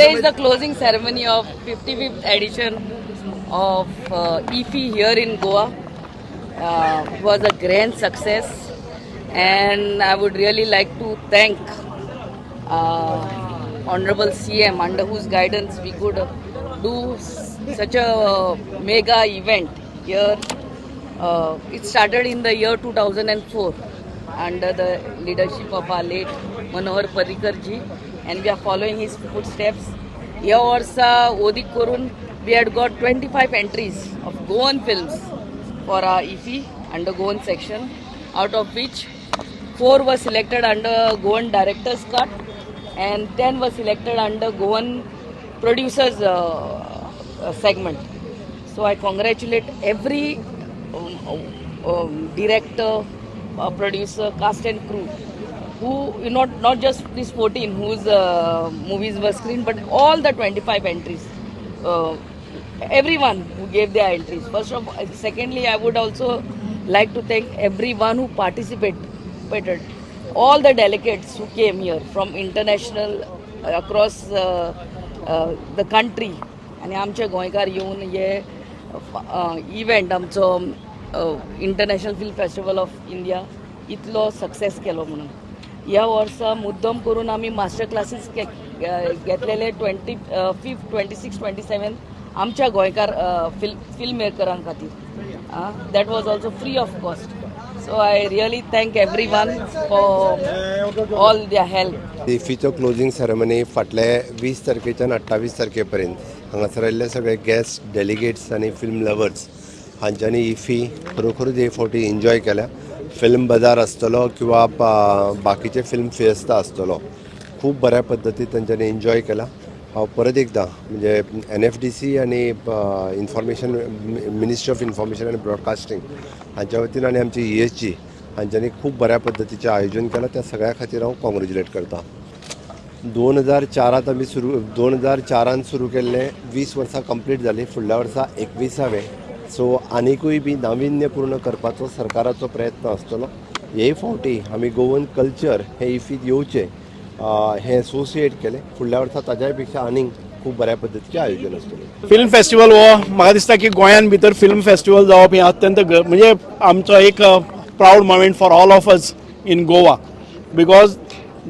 Today is the closing ceremony of 55th edition of IFFI here in Goa. It was a grand success, and I would really like to thank Honorable CM, under whose guidance we could do such a mega event here. It started in the year 2004 under the leadership of our late Manohar Parrikar ji, and we are following his footsteps. या वर्षा ओदिक करून we had got 25 entries of Goan films for our IFFI under Goan section, out of which 4 were selected under Goan Director's Cut and 10 were selected under Goan Producers segment. So I congratulate every director, producer, cast and crew who, not just these 14 whose movies were screened, but all the 25 entries. Everyone who gave their entries. Secondly, I would also like to thank everyone who participated. All the delegates who came here from international, across the country. आणि आमचे गोंयकार येवन हे event आमचो international film festival of India इतलो success केलो म्हणून. ह्या वर्सा मुद्दम करून आमी मास्टर क्लासीस घेतलेले 25, 26, 27 आमच्या गोंयकार फिल्म मेकरां खातीर. That was also free of cost. So I really thank everyone for all their help. IFFIचो क्लोजिंग सेरेमनी फाटले 20 तारखेच्यान 28 तारखेपर्यंत हांगासर आयिल्ले सगळे गेस्ट, डेलिगेट्स आनी फिल्म लवर्स हांच्यांनी IFFI खरोखरूच हे फावटी एन्जॉय केल्या. फिल्म बाजार आसतलो किंवा बाकीचे फिल्म फेस्ता आसतलो, खूब बऱ्या पद्दतीन तांच्यांनी एन्जॉय केला. हांव परत एकदां म्हणजे NFDC आनी इन्फॉर्मेशन मिनिस्ट्री ऑफ इन्फॉर्मेशन आनी ब्रॉडकास्टिंग हांच्या वतीन आनी आमची ESG हांच्यांनी खूब बऱ्या पद्दतीचें आयोजन केलां. त्या सगळ्या खातीर हांव कॉंग्रेच्युलेट करतां. 2004 आमी 2004 सुरू केल्लें 20 वर्सां कंप्लीट जालीं. फुडल्या वर्सा 21वें. सो आनिकूय बी नाविन्यपूर्ण करपाचो सरकाराचो प्रयत्न आसतलो. हे फावटी आमी गोवन कल्चर हे IFFIत येवचें हे एसोसिएट केले. फुडल्या वर्सा ताज्याय पेक्षा आनीक खूब बऱ्या पद्दतीचें आयोजन आसतलें. फिल्म फेस्टिवल हो म्हाका दिसता की गोंयान भितर फिल्म फेस्टिवल जावप हें अत्यंत म्हणजे आमचो एक proud moment for all of us in Goa, because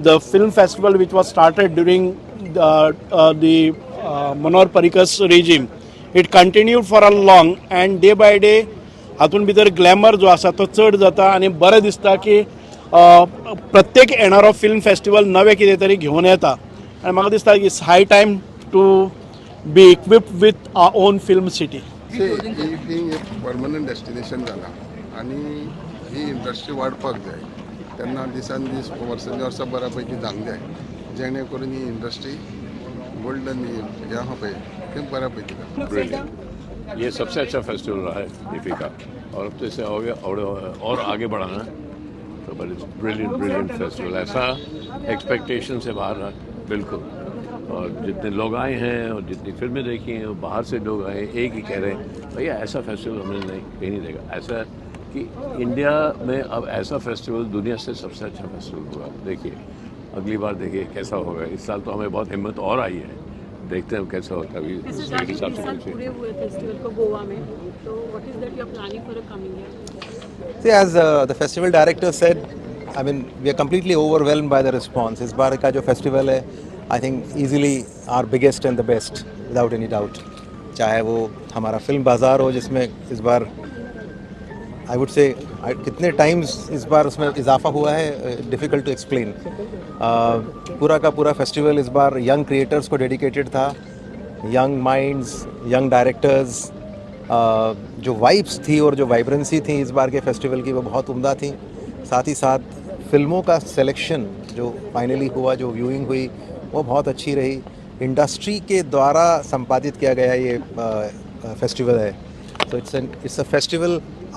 the film festival which was started during the Manohar Parrikar's regime, it continued for a long and day by day हातूंत भितर ग्लॅमर जो आसा तो चड जाता आनी बरें दिसता की प्रत्येक येणारो फिल्म फेस्टिवल नवें कितें तरी घेवन येता. आनी म्हाका दिसता की it's high time to be equipped with our own film city. ही एक परमनंट डेस्टिनेशन जाला आनी ही इंडस्ट्री वाडपाक जाय. तेन्ना दिसान दीस वर्सांनी वर्सां बऱ्या पैकी जावंक जाय, जेणे करून ही इंडस्ट्री गोल्डन हें आहा पळय तें बऱ्या पैकी जाता. ये सबसे अच्छा फेस्टिवल रहा है IFFI का, और अब तो इसे और आगे बढ़ाना है. तो ब्रिलियंट फेस्टिवल, ऐसा एक्सपेक्टेशन से बाहर रहा बिल्कुल. और जितने लोग आए हैं और जितनी फिल्में देखी हैं और बाहर से लोग आए, एक ही कह रहे हैं भैया ऐसा फेस्टिवल हमें कहीं नहीं देगा. ऐसा कि इंडिया में अब ऐसा फेस्टिवल दुनिया से सबसे अच्छा फेस्टिवल होगा. देखिए अगली बार देखिए कैसा होगा. इस साल तो हमें बहुत हिम्मत और आई है, देखते हैं कैसा होता है. अभी हिसाब से पूरे हुए फेस्टिवल को गोवा में, तो what is that you are planning for a coming year? See, as the festival director said, I mean, we are completely overwhelmed by the response. इस बार का जो फेस्टिवल है, I think easily our biggest and the best, without any doubt. चाहे वो हमारा film बाजार हो जिसमें इस बार I would say कितने टाइम्स इस बार उसमें इजाफा हुआ है, डिफ़िकल्ट टू एक्सप्लेन. पूरा का पूरा फेस्टिवल इस बार यंग क्रिएटर्स को डेडिकेटेड था. यंग माइंड्स, यंग डायरेक्टर्स, जो वाइब्स थी और जो वाइब्रेंसी थी इस बार के फेस्टिवल की वो बहुत उम्दा थी. साथ ही साथ फिल्मों का सिलेक्शन जो फाइनली हुआ, जो व्यूइंग हुई, वो बहुत अच्छी रही. इंडस्ट्री के द्वारा संपादित किया गया ये फेस्टिवल है. So it's a festival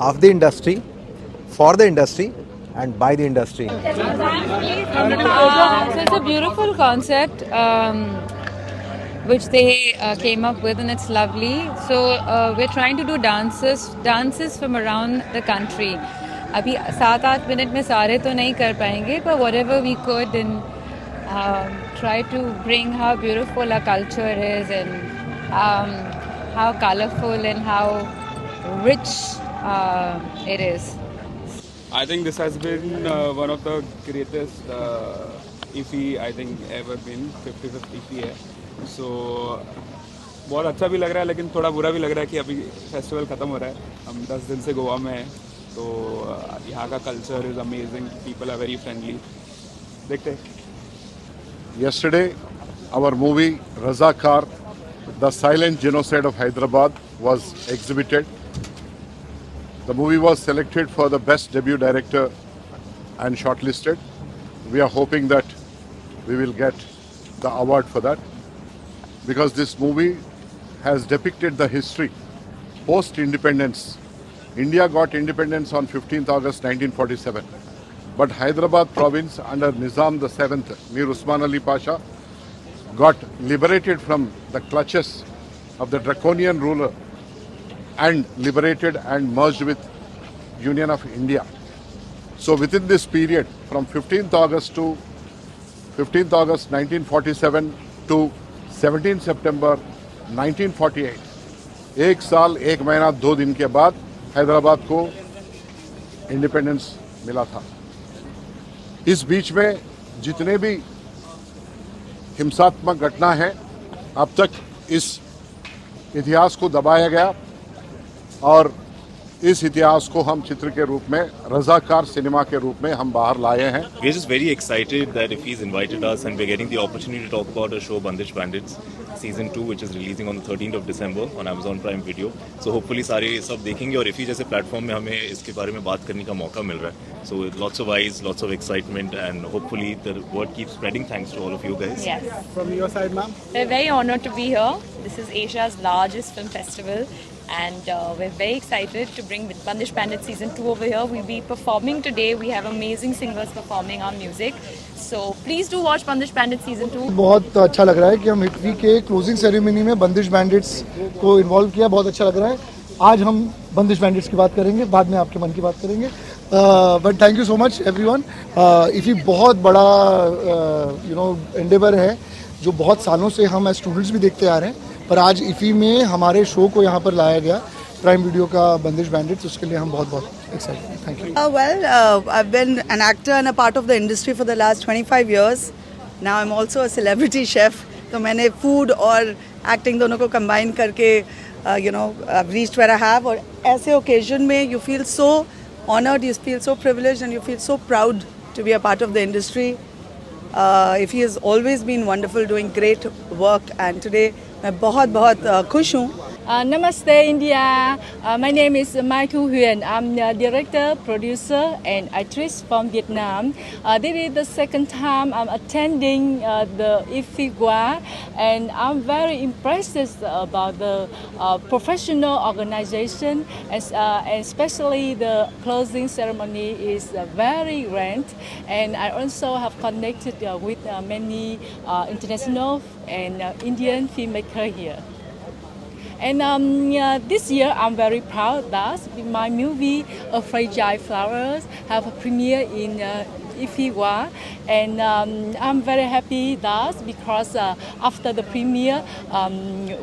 of the industry, for the industry and by the industry. So it's a beautiful concept which they came up with, and it's lovely. So we're trying to do dances from around the country. अभी 7-8 minute में सारे तो नहीं कर पाएंगे, but whatever we could, and try to bring how beautiful our culture is and how colorful and how rich it is. I think this has been one of the greatest IFFI I think ever been. 55th IFFI है. So बहुत अच्छा भी लग रहा है लेकिन थोड़ा बुरा भी लग रहा है कि अभी फेस्टिवल ख़त्म हो रहा है. हम 10 दिन से गोवा में हैं तो यहाँ का culture is amazing. People are very friendly. देखते हैं. Yesterday, our movie Razakar, The Silent Genocide of Hyderabad was exhibited. The movie was selected for the Best Debut Director and shortlisted. We are hoping that we will get the award for that because this movie has depicted the history post-independence. India got independence on 15th August 1947. But Hyderabad province under Nizam the 7th, Mir Usman Ali Pasha, got liberated from the clutches of the draconian ruler and liberated and merged with Union of India. So within this period, from 15th August 1947 to 17 September 1948, एक साल एक महीना 2 दिन के बाद हैदराबाद को independence मिला था. इस बीच में जितने भी हिंसात्मक घटना है अब तक इस इतिहास को दबाया गया और इस इतिहास को हम चित्र के रूप में रज़ाकार सिनेमा के रूप में हम बाहर लाए हैं. We're just very excited that IFFI's invited us and we're getting the opportunity to talk about a show Bandish Bandits Season 2 which is releasing on the 13th of December on Amazon Prime Video. So hopefully सारे सब देखेंगे और IFFI जैसे platform में हमें इसके बारे में बात करने का मौका मिल रहा है. So lots of eyes, lots of excitement and hopefully the word keeps spreading. Thanks to all of you guys. Yes. From your side, ma'am? We're very honored to be here. This is Asia's largest film festival. And we're very excited to bring Bandish Bandits Season 2 over here. We'll be performing today. We have amazing singers performing our music. So please do watch Bandish Bandits Season 2. बहुत अच्छा लग रहा है कि हम IFFI के closing ceremony में बंदिश बैंडिट्स को इन्वॉल्व किया. बहुत अच्छा लग रहा है. आज हम बंदिश बैंडिट्स की बात करेंगे, बाद में आपके मन की बात करेंगे. But thank you so much everyone. IFFI बहुत बड़ा एंडेवर है जो बहुत सालों से हम एज स्टूडेंट्स भी देखते आ रहे हैं. पर आज IFFI में हमारे शो को यहाँ पर लाया गया प्राइम वीडियो का बंदिश बैंडिट्स. उसके लिए हम बहुत बहुत एक्साइटेड हैं. Thank you. Well, I've been an actor and a part of the industry for the last 25 years. Now I'm also a celebrity chef. तो मैंने food और acting दोनों को combine करके I've reached where I have. और ऐसे occasion में you feel so honored, you feel so privileged and you feel so proud to be a part of the industry. IFFI has always been wonderful, doing great work and today मैं बहुत बहुत खुश हूँ. Namaste India. My name is Mai Thu Huyền. I'm the director, producer and actress from Vietnam. This is the second time I'm attending the IFFI Goa and I'm very impressed about the professional organization and especially the closing ceremony is very grand and I also have connected with many international and Indian filmmakers here. And this year I'm very proud that my movie Fragile Flowers have a premiere in IFFI Goa and I'm very happy that because after the premiere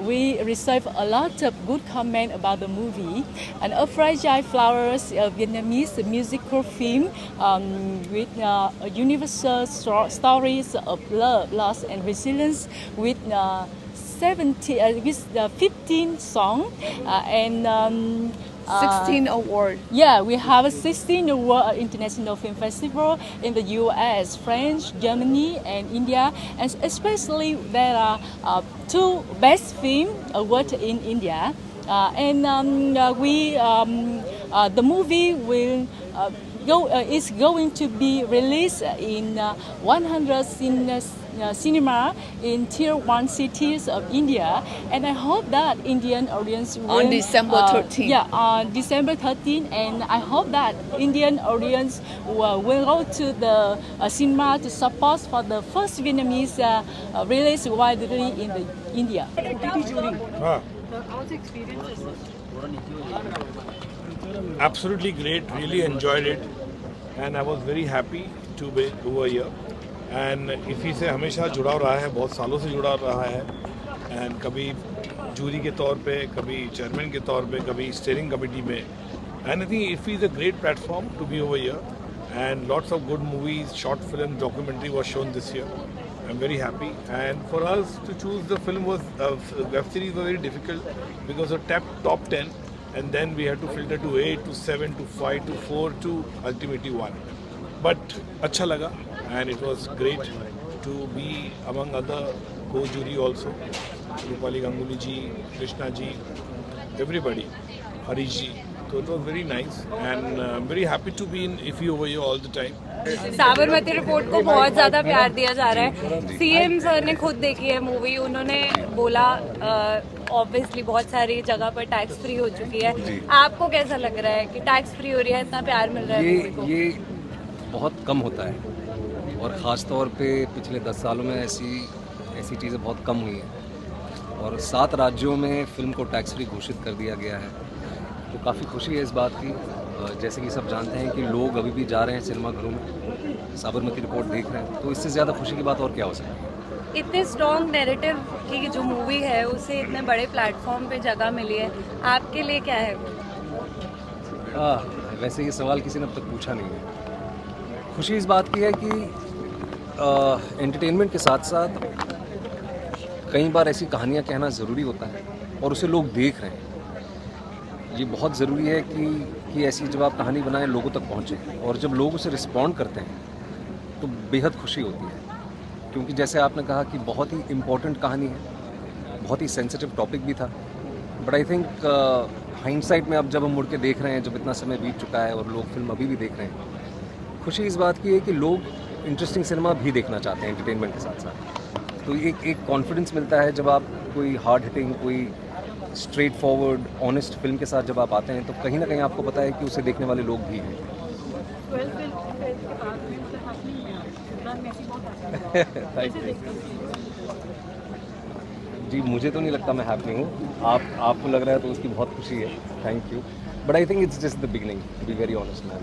we received a lot of good comment about the movie and Fragile Flowers a Vietnamese musical film with universal stories of love, loss and resilience with 15 songs and 16 awards. Yeah, we have a 16 award International Film Festival in the US, France, Germany, and India, and especially there are 2 best film awards in India, and the movie will. Is going to be released in 100 cinema in tier 1 cities of India, and I hope that Indian audience will on December 13th. On December 13th, and I hope that Indian audience will go to the cinema to support for the first Vietnamese release widely in India. How's the experience? Absolutely great, really enjoyed it and I was very happy to be over here and IFFI से हमेशा जुड़ा रहा है, बहुत सालों से जुड़ा रहा है। एंड कभी जूरी के तौर पे, कभी चेयरमैन के तौर पे, कभी स्टीयरिंग कमेटी में। And I think IFFI is a great platform to be over here, and lots of good movies, short film, documentary was shown this year. I'm very happy, and for us to choose the film was web series was very difficult because of top 10, and then we had to filter to 8 to 7 to 5 to 4 to ultimately 1. But अच्छा लगा, and it was great to be among other co-jury also. Rupali Ganguly ji, Krishna ji, everybody, Harish ji. So it was very nice, and I'm very happy to be in IFFI over here all the time. Sabarmati report को बहुत ज़्यादा प्यार दिया जा रहा है। CM sir ने खुद देखी है मूवी, उन्होंने बोला ऑब्वियसली बहुत सारी जगह पर टैक्स फ्री हो चुकी है। आपको कैसा लग रहा है कि टैक्स फ्री हो रही है, इतना प्यार मिल रहा है मूवी को? ये बहुत कम होता है, और ख़ास तौर पे पिछले 10 सालों में ऐसी चीज़ें बहुत कम हुई हैं, और 7 राज्यों में फिल्म को टैक्स फ्री घोषित कर दिया गया है। तो काफ़ी खुशी है इस बात की। जैसे कि सब जानते हैं कि लोग अभी भी जा रहे हैं सिनेमाघरों में, साबरमती रिपोर्ट देख रहे हैं, तो इससे ज़्यादा खुशी की बात और क्या हो सकती है। इतने स्ट्रॉन्ग नैरेटिव की जो मूवी है उसे इतने बड़े प्लेटफॉर्म पे जगह मिली है, आपके लिए क्या है? वैसे ये सवाल किसी ने अब तक पूछा नहीं है। खुशी इस बात की है कि एंटरटेनमेंट के साथ साथ कई बार ऐसी कहानियाँ कहना ज़रूरी होता है, और उसे लोग देख रहे हैं। ये बहुत ज़रूरी है कि ऐसी जब आप कहानी बनाएं लोगों तक पहुँचे, और जब लोग उसे रिस्पॉन्ड करते हैं तो बेहद खुशी होती है। क्योंकि जैसे आपने कहा कि बहुत ही इम्पोर्टेंट कहानी है, बहुत ही सेंसिटिव टॉपिक भी था, बट आई थिंक हाइंडसाइट में अब जब हम मुड़ के देख रहे हैं, जब इतना समय बीत चुका है और लोग फिल्म अभी भी देख रहे हैं, खुशी इस बात की है कि लोग इंटरेस्टिंग सिनेमा भी देखना चाहते हैं एंटरटेनमेंट के साथ साथ। तो एक कॉन्फिडेंस मिलता है जब आप कोई हार्ड हिटिंग, कोई स्ट्रेट फॉरवर्ड ऑनेस्ट फिल्म के साथ जब आप आते हैं, तो कहीं ना कहीं आपको पता है कि उसे देखने वाले लोग भी हैं। जी, मुझे तो नहीं लगता मैं हैप्पी हूँ, आपको लग रहा है तो उसकी बहुत खुशी है, thank you. But I think it's just the beginning, to be very honest ma'am.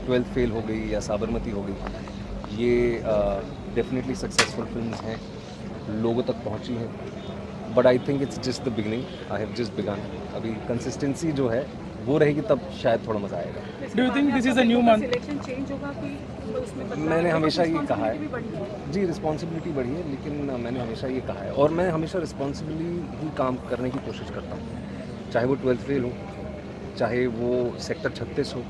12th fail हो गई या साबरमती हो गई, ये डेफिनेटली सक्सेसफुल फिल्म्स हैं, लोगों तक पहुँची हैं, but I think it's just the beginning, I have just begun. अभी कंसिस्टेंसी जो है वो रहेगी तब शायद थोड़ा मज़ा आएगा। Do you think this is a new month selection change होगा कि उसमें बदलाव? मैंने हमेशा ये कहा है जी, रिस्पॉन्सिबिलिटी बढ़ी है, लेकिन मैंने हमेशा ये कहा है, और मैं हमेशा रिस्पॉन्सिबली ही काम करने की कोशिश करता हूँ, चाहे वो 12th फेल हो, चाहे वो सेक्टर 36 हो,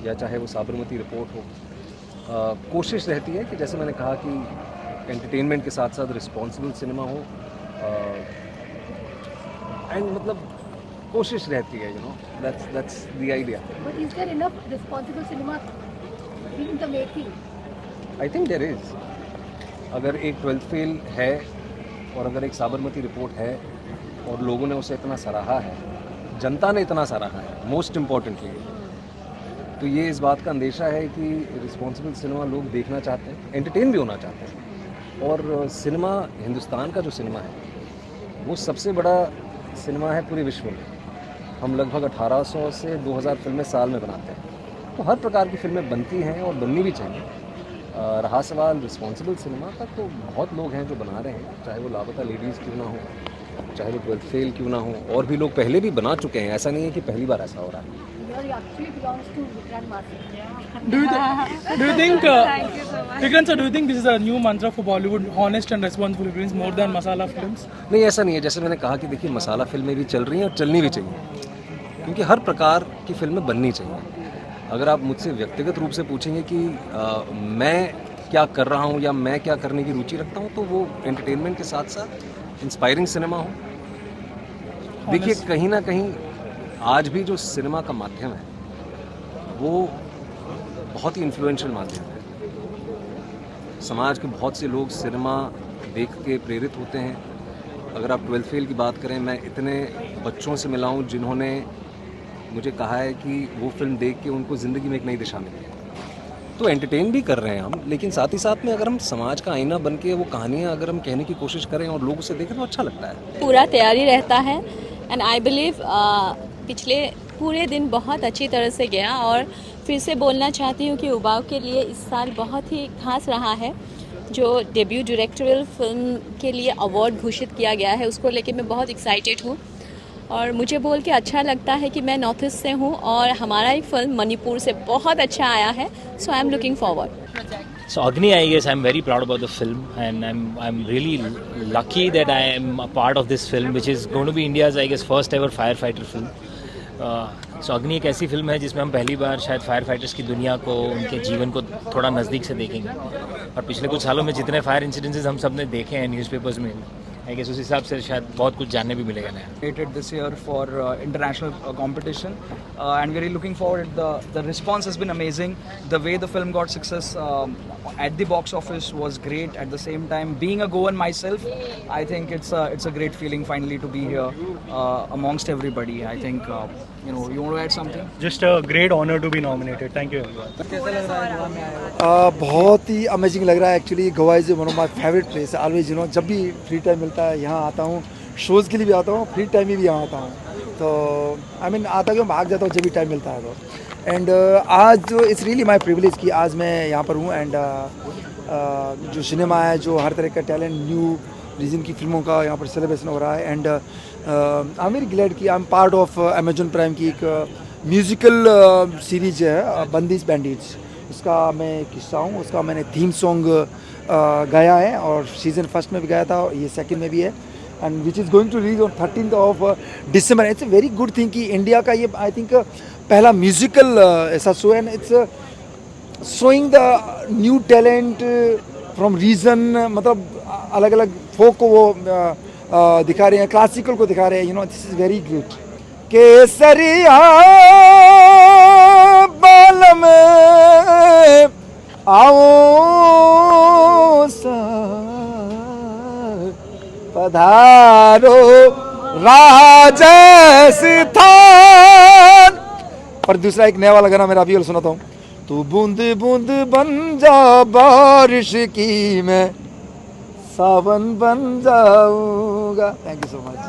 या चाहे वो साबरमती रिपोर्ट हो। कोशिश रहती है कि जैसे मैंने कहा कि एंटरटेनमेंट के साथ साथ रिस्पॉन्सिबल सिनेमा हो, एंड मतलब कोशिश रहती है, you know, that's the idea. But is there enough responsible cinema in the making? I think there is. अगर एक 12th फेल है, और अगर एक साबरमती रिपोर्ट है, और लोगों ने उसे इतना सराहा है, जनता ने इतना सराहा है, मोस्ट इम्पॉर्टेंटली, तो ये इस बात का अंदेशा है कि रिस्पॉन्सिबल सिनेमा लोग देखना चाहते हैं, एंटरटेन भी होना चाहते हैं। और सिनेमा, हिंदुस्तान का जो सिनेमा है वो सबसे बड़ा सिनेमा है पूरे विश्व में। हम लगभग 1800 से 2000 फिल्में साल में बनाते हैं, तो हर प्रकार की फिल्में बनती हैं और बननी भी चाहिए। रहा सवाल रिस्पॉन्सिबल सिनेमा का, तो बहुत लोग हैं जो बना रहे हैं, चाहे वो लापता लेडीज़ क्यों ना हो, चाहे वो 12th फेल क्यों ना हो, और भी लोग पहले भी बना चुके हैं, ऐसा नहीं है कि पहली बार ऐसा हो रहा है। Do you think, Vikrant sir, do you think this is a new mantra for Bollywood, honest and responsible films more than masala films? नहीं, ऐसा नहीं है। जैसे मैंने कहा कि देखिए, मसाला फिल्में भी चल रही हैं और चलनी भी चाहिए, क्योंकि हर प्रकार की फिल्में बननी चाहिए। अगर आप मुझसे व्यक्तिगत रूप से पूछेंगे कि मैं क्या कर रहा हूँ या मैं क्या करने की रुचि रखता हूँ, तो वो एंटरटेनमेंट के साथ साथ इंस्पायरिंग सिनेमा हो। देखिए, कहीं ना कहीं आज भी जो सिनेमा का माध्यम है वो बहुत ही इन्फ्लुएंशियल माध्यम है। समाज के बहुत से लोग सिनेमा देख के प्रेरित होते हैं। अगर आप 12th फेल की बात करें, मैं इतने बच्चों से मिला हूँ जिन्होंने मुझे कहा है कि वो फिल्म देख के उनको ज़िंदगी में एक नई दिशा मिली है। तो एंटरटेन भी कर रहे हैं हम, लेकिन साथ ही साथ में अगर हम समाज का आईना बन के वो कहानियाँ अगर हम कहने की कोशिश करें और लोग उसे देखें, तो अच्छा लगता है। पूरा तैयारी रहता है, एंड आई बिलीव पिछले पूरे दिन बहुत अच्छी तरह से गया, और फिर से बोलना चाहती हूँ कि उबाऊ के लिए इस साल बहुत ही खास रहा है। जो डेब्यू डायरेक्टोरियल फिल्म के लिए अवार्ड घोषित किया गया है उसको लेके मैं बहुत एक्साइटेड हूँ और मुझे बोल के अच्छा लगता है कि मैं नॉर्थ ईस्ट से हूँ और हमारा एक फिल्म मणिपुर से बहुत अच्छा आया है। So I am looking forward. So Agni, I guess I'm very proud about the film, and I'm really lucky that I am a part of this film, which is going to be India's, I guess, first ever firefighter film. So Agni एक ऐसी film है जिसमें हम पहली बार शायद fire fighters की दुनिया को, उनके जीवन को थोड़ा नज़दीक से देखेंगे। और पिछले कुछ सालों में जितने फायर इंसिडेंसेस हम सब ने देखे हैं न्यूज़पेपर्स में, आई गेस उस हिसाब से शायद बहुत कुछ जानने भी मिलेगा नया। Created this year for international competition, and we're really looking forward. The response has been amazing. The way the film got success at the box office was great. At the same time, being a Goan myself, I think it's a great feeling finally to be here amongst everybody. I think you want to add something? Just a great honor to be nominated. Thank you everyone. कैसा लग रहा है गोवा में आए हो? बहुत ही amazing लग रहा है actually. Goa is one of my favourite place. Always जब भी फ्री टाइम मिलता है यहाँ आता हूँ, शोज़ के लिए भी आता हूँ, फ्री टाइम में भी यहाँ आता हूँ। तो आता क्यों भाग जाता हूँ जब भी टाइम मिलता है तो। एंड आज इट्स रियली माई प्रिविलेज कि आज मैं यहाँ पर हूँ। एंड जो सिनेमा है, जो हर तरह का टैलेंट, न्यू रीजन की फिल्मों का यहाँ पर सेलिब्रेशन हो रहा है। And I am very glad कि I am part of Amazon Prime की एक म्यूज़िकल सीरीज है बंदिश बैंडिट्स। उसका मैं एक हिस्सा हूँ। उसका मैंने थीम सॉन्ग गाया है और सीज़न फर्स्ट में भी गाया था, ये सेकंड में भी है। And which is going to release on 13 December. It's a very good thing कि इंडिया का ये आई थिंक पहला म्यूज़िकल ऐसा शो है। It's showing the new talent from region, मतलब अलग अलग फोक को वो दिखा रहे हैं, क्लासिकल को दिखा रहे हैं। This is very great. केसरिया बाल में आओ पधारो राजस्थान। पर दूसरा एक नया वाला गाना मेरा अभी सुनाता हूँ। तू बूंद बूंद बन जा बारिश की, मैं सावन बन जाऊंगा। Thank you so much.